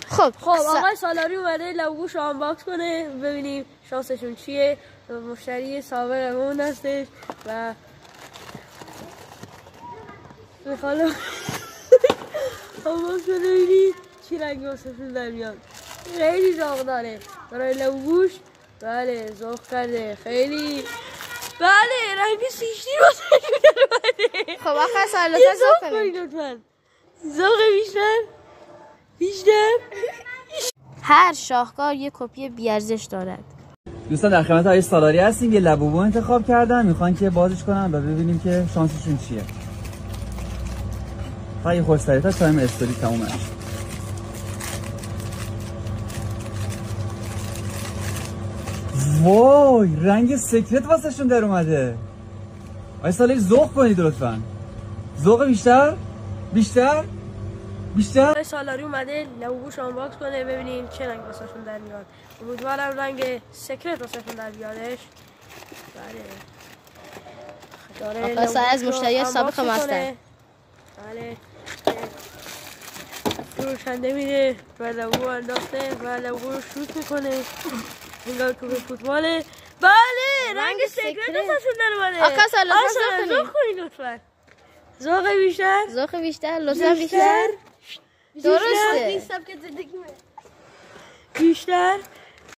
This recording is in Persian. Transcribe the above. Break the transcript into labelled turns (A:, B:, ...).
A: خب
B: آقای سالاری اومده لبوش رو آنباکس کنه ببینیم شانسشون چیه. مشتری سابقمون هستش و میخوام آنباکس کنه ببینیم چی رنگی واسهشون در میاد. خیلی ذوق داره برای لبوش. بله ذوق کرده خیلی. بله رنگ سیشتی واسهشون در اومده.
A: خب آقا سالاری ذوق کنید
B: لطفاً. ذوق بیشتر.
A: هر شاهکار یک کپی بی‌ارزش دارد.
C: دوستان در خدمت آقای سالاری هستیم. یه لبوبو انتخاب کردن میخوان که بازش کنن و ببینیم که شانسشون چیه. فقط خوش سریعتر تایم استوری تموم نشه. وای رنگ سکرت واسهشون در اومده. آقای سالاری ذوق کنید لطفاً. ذوق بیشتر.
B: آقای سالاری اومده لبوش آنباکس کنه ببینیم چه رنگ واسهشون در میاد. امیدوارم رنگ سکرت واسهشون در بیادش. بله.
A: آقا سالاری از مشتریات سابق ما هستن.
B: بله. فروشنده میره و لبو انداخته و لبو رو شوت میکنه. انگار تو فوتباله. بله رنگ سکرت واسهشون در اومده.
A: آقا سالاری
B: ذوق کنید لطفاً. ذوق بیشتر
A: لطفاً بیشتر. درسته.
B: بیشتر